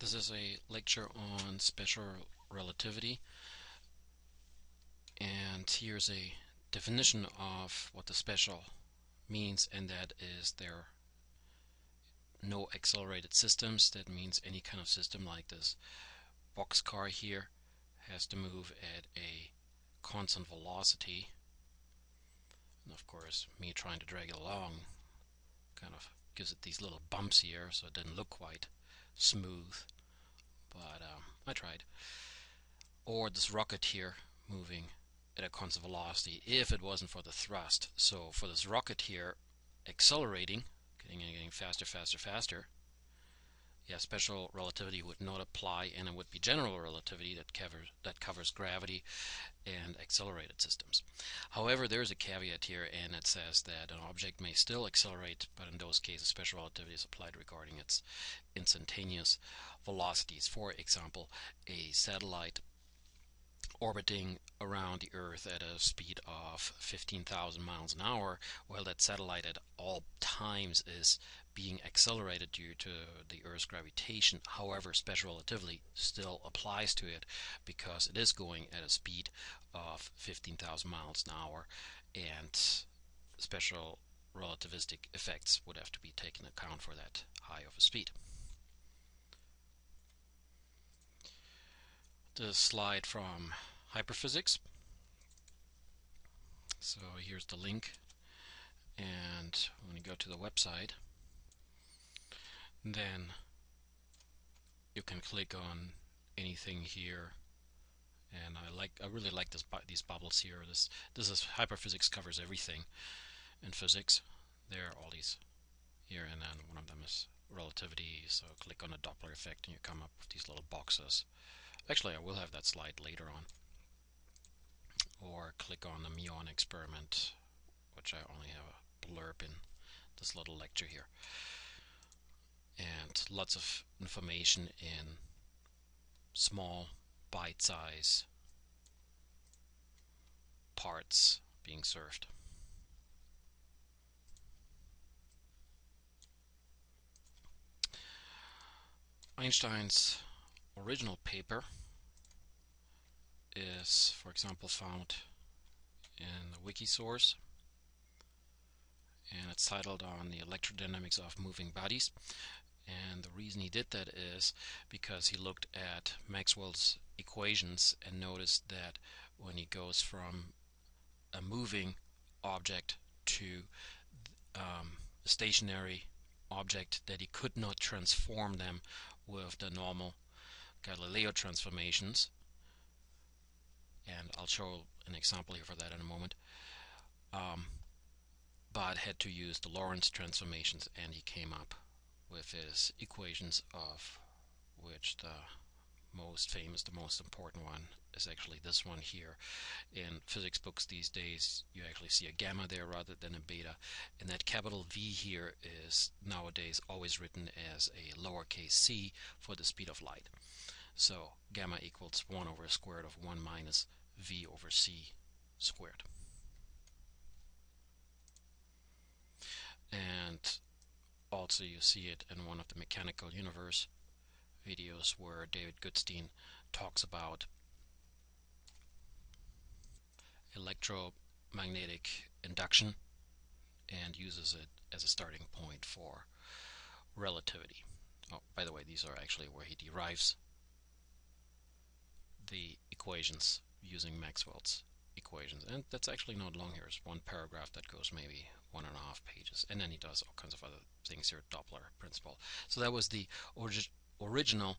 This is a lecture on special relativity, and here's a definition of what the special means, and that is there are no accelerated systems. That means any kind of system like this boxcar here has to move at a constant velocity, and of course me trying to drag it along kind of gives it these little bumps here, so it didn't look quite smooth, but I tried. Or this rocket here moving at a constant velocity if it wasn't for the thrust. So for this rocket here accelerating, getting faster, faster, faster, yeah, special relativity would not apply, and it would be general relativity that covers gravity and accelerated systems. However, there's a caveat here, and it says that an object may still accelerate, but in those cases special relativity is applied regarding its instantaneous velocities. For example, a satellite orbiting around the Earth at a speed of 15,000 miles an hour, while that satellite at all times is being accelerated due to the Earth's gravitation. However, special relativity still applies to it because it is going at a speed of 15,000 miles an hour, and special relativistic effects would have to be taken into account for that high of a speed. The slide from hyperphysics. So here's the link, and when you go to the website, then you can click on anything here. And I really like these bubbles here. This is hyperphysics, covers everything in physics. There are all these here, and then one of them is relativity. So click on the Doppler effect, and you come up with these little boxes. Actually, I will have that slide later on. Or click on the muon experiment, which I only have a blurb in this little lecture here. And lots of information in small bite-size parts being served. Einstein's original paper is, for example, found in the wiki source, and it's titled on the electrodynamics of moving bodies. And the reason he did that is because he looked at Maxwell's equations and noticed that when he goes from a moving object to a stationary object, that he could not transform them with the normal Galileo transformations. And I'll show an example here for that in a moment. But had to use the Lorentz transformations, and he came up with his equations, of which the most famous, the most important one is actually this one here. In physics books these days you actually see a gamma there rather than a beta, and that capital V here is nowadays always written as a lowercase c for the speed of light. So gamma equals 1 over the square root of 1 minus v over c squared. And also you see it in one of the Mechanical Universe videos where David Goodstein talks about electromagnetic induction and uses it as a starting point for relativity. Oh, by the way, these are actually where he derives the equations using Maxwell's equations, and that's actually not long here. It's one paragraph that goes maybe 1.5 pages, and then he does all kinds of other things here, Doppler principle. So that was the original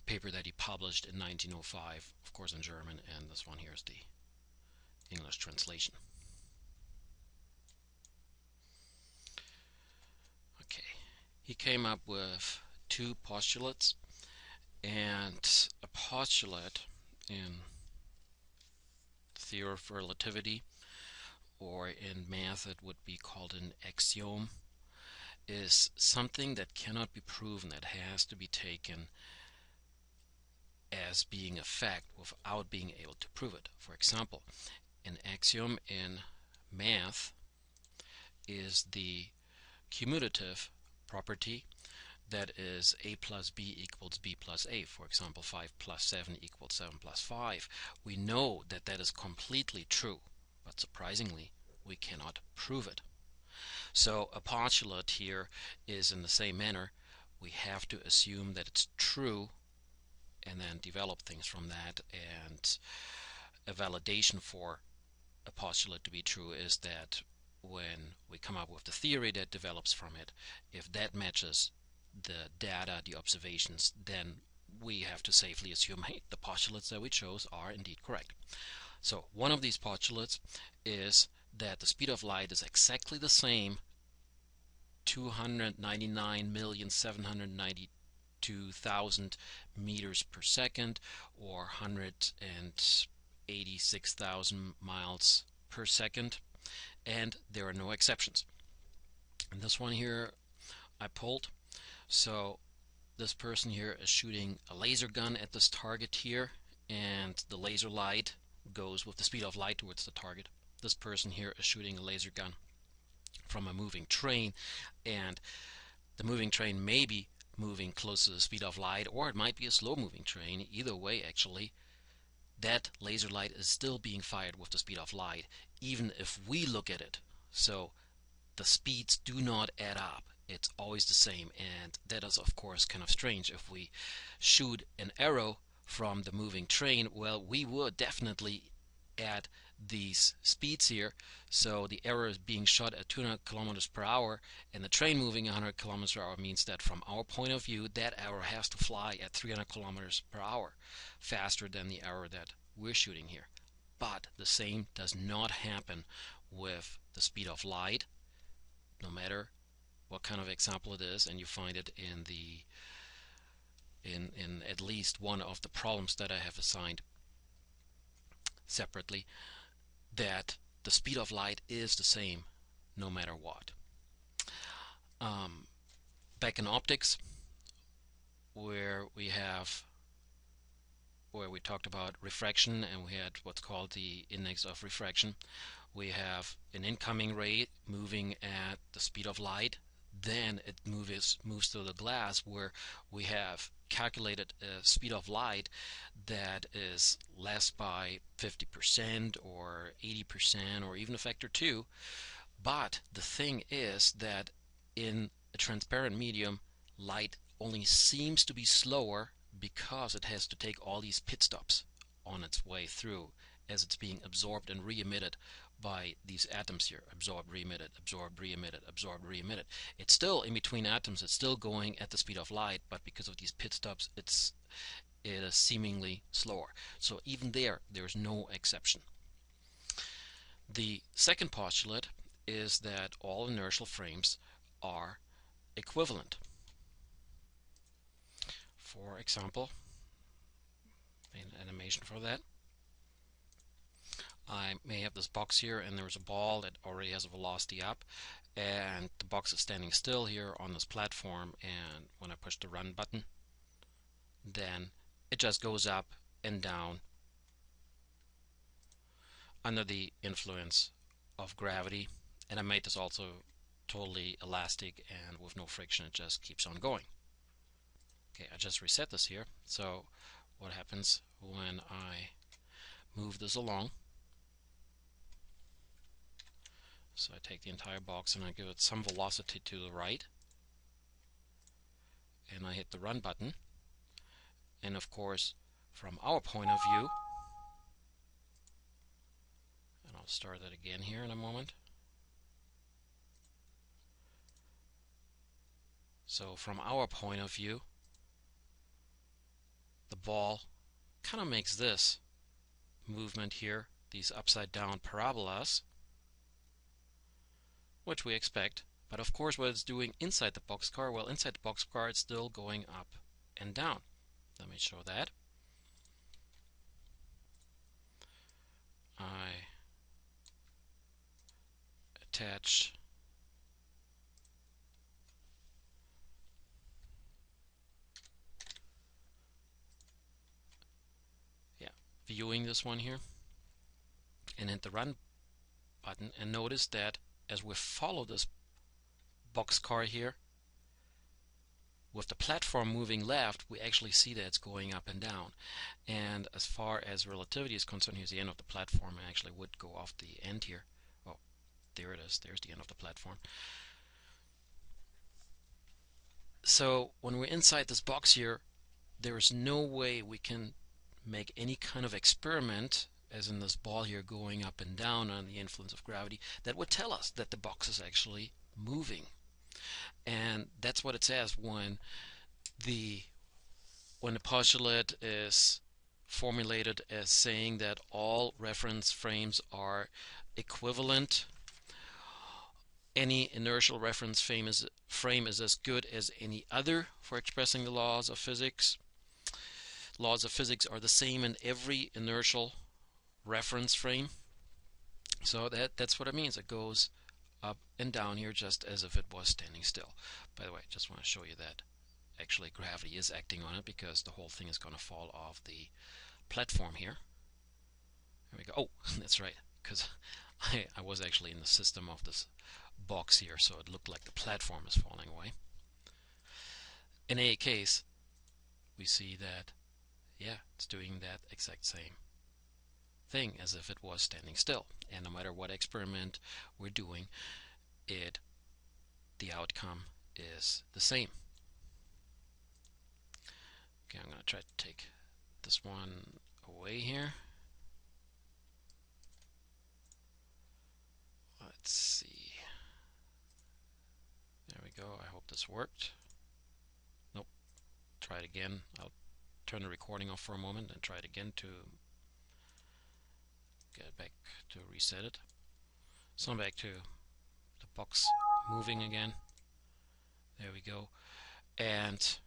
paper that he published in 1905, of course in German, and this one here is the English translation. Okay, he came up with 2 postulates, and a postulate in theory of relativity, or in math it would be called an axiom, is something that cannot be proven, that has to be taken as being a fact without being able to prove it. For example, an axiom in math is the commutative property that is a plus b equals b plus a. For example, 5 plus 7 equals 7 plus 5. We know that that is completely true, but surprisingly, we cannot prove it. So a postulate here is in the same manner. We have to assume that it's true and then develop things from that. And a validation for a postulate to be true is that when we come up with the theory that develops from it, if that matches the data, the observations, then we have to safely assume, hey, the postulates that we chose are indeed correct. So one of these postulates is that the speed of light is exactly the same 299,792,000 meters per second, or 186,000 miles per second, and there are no exceptions. And this one here I pulled. So this person here is shooting a laser gun at this target here, and the laser light goes with the speed of light towards the target. This person here is shooting a laser gun from a moving train, and the moving train may be moving close to the speed of light, or it might be a slow moving train. Either way, actually, that laser light is still being fired with the speed of light, even if we look at it. So the speeds do not add up. It's always the same, and that is of course kind of strange. If we shoot an arrow from the moving train, well, we would definitely add these speeds here. So the arrow is being shot at 200 kilometers per hour, and the train moving 100 kilometers per hour means that from our point of view, that arrow has to fly at 300 kilometers per hour, faster than the arrow that we're shooting here. But the same does not happen with the speed of light, no matter what kind of example it is, and you find it in at least one of the problems that I have assigned separately, that the speed of light is the same no matter what. Back in optics, where we talked about refraction, and we had what's called the index of refraction. We have an incoming ray moving at the speed of light, then it moves through the glass, where we have calculated a speed of light that is less by 50% or 80% or even a factor 2. But the thing is that in a transparent medium, light only seems to be slower because it has to take all these pit stops on its way through as it's being absorbed and re-emitted by these atoms here. Absorbed, re-emitted, absorbed, re-emitted, absorbed, re-emitted. It's still in between atoms, it's still going at the speed of light, but because of these pit stops, it is seemingly slower. So even there's no exception. The second postulate is that all inertial frames are equivalent. For example, an animation for that. I may have this box here, and there's a ball that already has a velocity up, and the box is standing still here on this platform, and when I push the run button, then it just goes up and down under the influence of gravity. And I made this also totally elastic, and with no friction, it just keeps on going. Okay, I just reset this here. So what happens when I move this along? So I take the entire box and I give it some velocity to the right, and I hit the run button, and of course from our point of view, and I'll start that again here in a moment. So from our point of view, the ball kind of makes this movement here, these upside down parabolas, which we expect. But of course what it's doing inside the boxcar, well, inside the boxcar it's still going up and down. Let me show that. I attach viewing this one here, and hit the run button, and notice that as we follow this boxcar here with the platform moving left, we actually see that it's going up and down. And as far as relativity is concerned, here's the end of the platform. I actually would go off the end here. Oh, there it is. There's the end of the platform. So when we're inside this box here, there is no way we can make any kind of experiment, as in this ball here going up and down on the influence of gravity, that would tell us that the box is actually moving. And that's what it says when the postulate is formulated as saying that all reference frames are equivalent. Any inertial reference frame is as good as any other for expressing the laws of physics. Laws of physics are the same in every inertial reference frame. So that's what it means. It goes up and down here just as if it was standing still. By the way, I just want to show you that actually gravity is acting on it, because the whole thing is going to fall off the platform here. There we go. Oh, that's right, because I was actually in the system of this box here, so it looked like the platform is falling away. In any case, we see that, yeah, it's doing that exact same thing as if it was standing still. And no matter what experiment we're doing, the outcome is the same. Okay, I'm going to try to take this one away here. Let's see. There we go. I hope this worked. Nope. Try it again. I'll turn the recording off for a moment and try it again to get back to reset it. So I'm back to the box moving again. There we go. And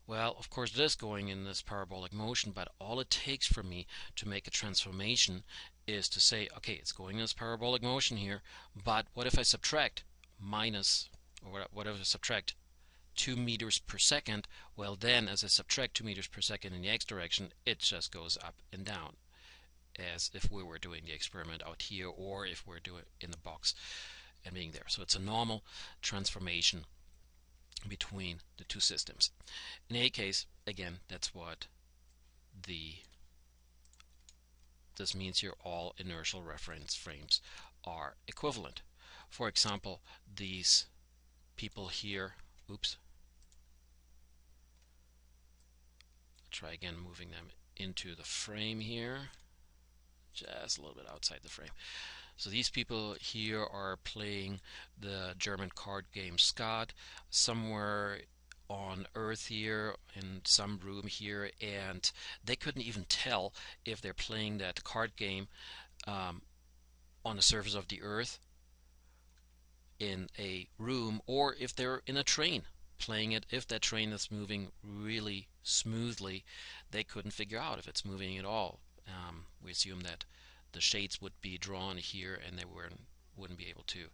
well, of course it is going in this parabolic motion, but all it takes for me to make a transformation is to say, okay, it's going in this parabolic motion here, but what if I subtract minus, or what if I subtract 2 meters per second? Well, then as I subtract 2 meters per second in the x direction, it just goes up and down, as if we were doing the experiment out here, or if we're doing it in the box and being there. So it's a normal transformation between the two systems. In any case, again, that's what this means here. All inertial reference frames are equivalent. For example, these people here, oops, try again moving them into the frame here, just a little bit outside the frame. So these people here are playing the German card game Skat somewhere on Earth here, in some room here, and they couldn't even tell if they're playing that card game on the surface of the Earth in a room, or if they're in a train playing it. If that train is moving really smoothly, they couldn't figure out if it's moving at all. We assume that the shades would be drawn here and they wouldn't be able to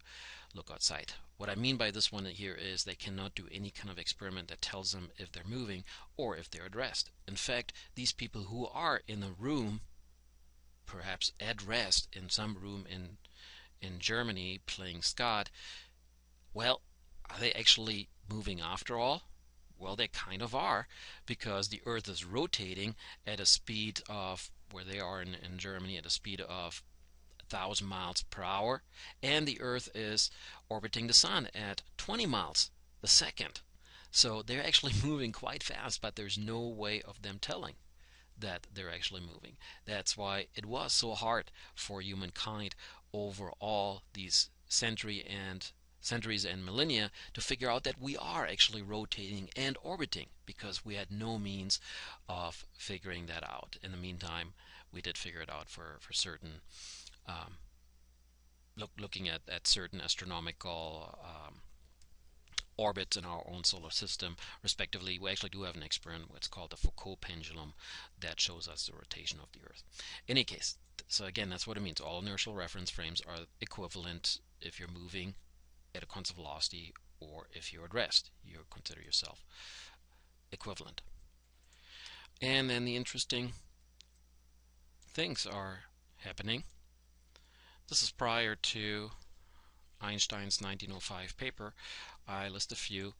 look outside. What I mean by this one here is they cannot do any kind of experiment that tells them if they're moving or if they're at rest. In fact, these people who are in a room, perhaps at rest in some room in Germany playing Skat, well, are they actually moving after all? Well, they kind of are, because the Earth is rotating at a speed of, where they are in Germany, at a speed of 1,000 miles per hour, and the Earth is orbiting the Sun at 20 miles a second. So they're actually moving quite fast, but there's no way of them telling that they're actually moving. That's why it was so hard for humankind over all these centuries and millennia to figure out that we are actually rotating and orbiting, because we had no means of figuring that out. In the meantime, we did figure it out for certain, looking at certain astronomical orbits in our own solar system, respectively. We actually do have an experiment, what's called the Foucault Pendulum, that shows us the rotation of the Earth. In any case, so again, that's what it means. All inertial reference frames are equivalent if you're moving at a constant velocity, or if you're at rest, you consider yourself equivalent. And then the interesting things are happening. This is prior to Einstein's 1905 paper. I list a few.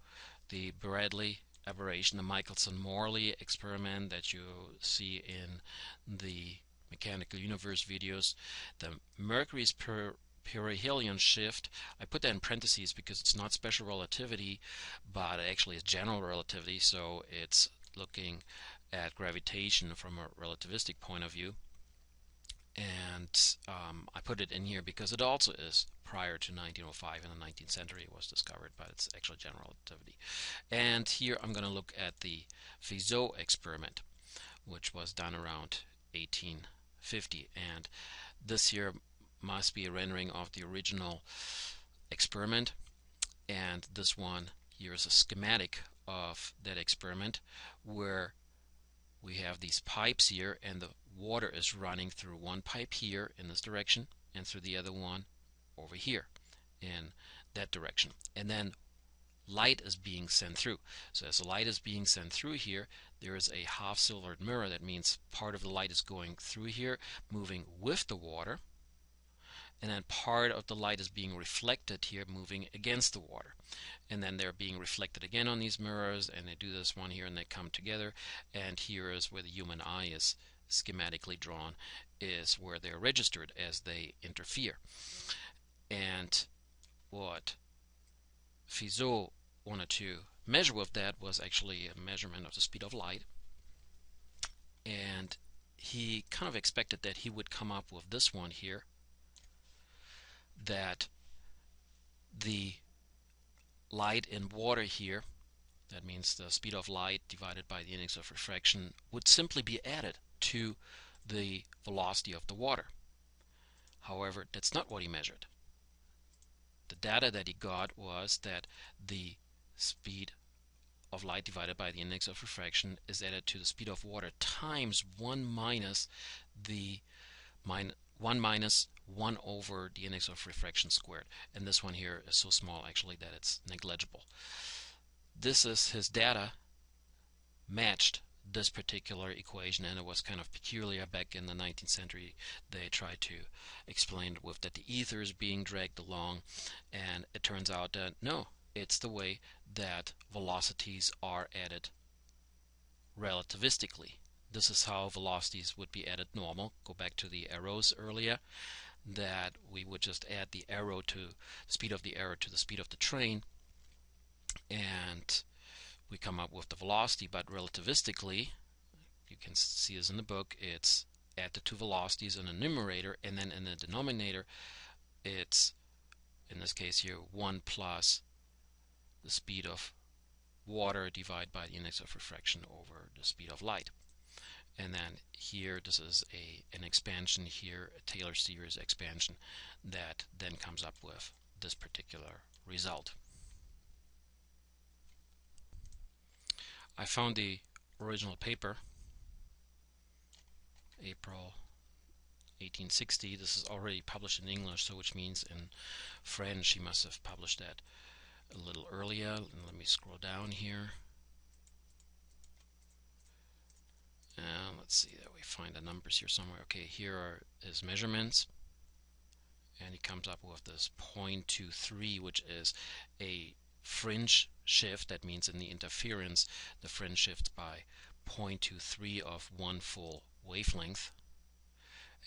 the Bradley aberration, the Michelson-Morley experiment that you see in the Mechanical Universe videos, the Mercury's perihelion shift. I put that in parentheses because it's not special relativity, but actually it's general relativity, so it's looking at gravitation from a relativistic point of view. And I put it in here because it also is prior to 1905. In the 19th century it was discovered, but it's actually general relativity. And here I'm going to look at the Fizeau experiment, which was done around 1850, and this here must be a rendering of the original experiment, and this one here is a schematic of that experiment, where we have these pipes here, and the water is running through one pipe here in this direction and through the other one over here in that direction, and then light is being sent through. So as the light is being sent through here, there is a half silvered mirror. That means part of the light is going through here, moving with the water, and then part of the light is being reflected here, moving against the water, and then they're being reflected again on these mirrors, and they do this one here and they come together, and here is where the human eye is schematically drawn, is where they're registered as they interfere. And what Fizeau wanted to measure with that was actually a measurement of the speed of light, and he kind of expected that he would come up with this one here, that the light in water here, that means the speed of light divided by the index of refraction, would simply be added to the velocity of the water. However, that's not what he measured. The data that he got was that the speed of light divided by the index of refraction is added to the speed of water times 1 minus 1 over the index of refraction squared. And this one here is so small actually that it's negligible. This is his data matched this particular equation, and it was kind of peculiar back in the 19th century. They tried to explain it with that the ether is being dragged along, and it turns out that no, it's the way that velocities are added relativistically. This is how velocities would be added normal. Go back to the arrows earlier, that we would just add the arrow to the speed of the arrow to the speed of the train, and we come up with the velocity. But relativistically, you can see this in the book, it's add the two velocities in the numerator, and then in the denominator it's, in this case here, 1 plus the speed of water divided by the index of refraction over the speed of light. And then here this is an expansion here, a Taylor series expansion, that then comes up with this particular result. I found the original paper, April 1860. This is already published in English, so which means in French he must have published that a little earlier. And let me scroll down here. Let's see that we find the numbers here somewhere. Okay, here are his measurements, and he comes up with this 0.23, which is a fringe shift. That means in the interference the fringe shifts by 0.23 of one full wavelength.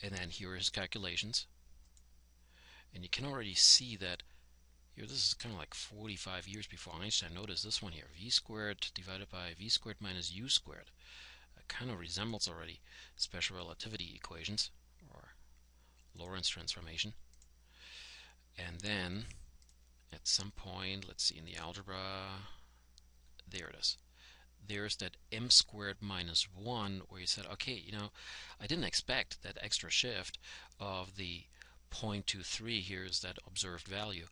And then here are his calculations, and you can already see that here this is kind of like 45 years before Einstein. Notice this one here, v squared divided by v squared minus u squared. It kind of resembles already special relativity equations or Lorentz transformation. And then at some point, let's see, in the algebra, there it is. There's that m squared minus 1, where you said, okay, you know, I didn't expect that extra shift of the 0.23. Here's that observed value.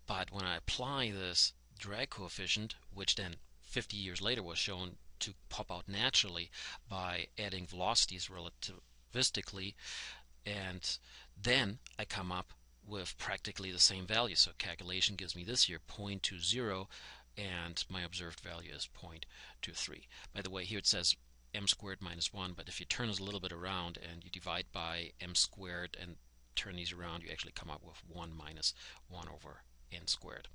But when I apply this drag coefficient, which then 50 years later was shown to pop out naturally by adding velocities relativistically, and then I come up with practically the same value. So calculation gives me this here, 0.20, and my observed value is 0.23. By the way, here it says m squared minus 1, but if you turn this a little bit around and you divide by m squared and turn these around, you actually come up with 1 minus 1 over n squared.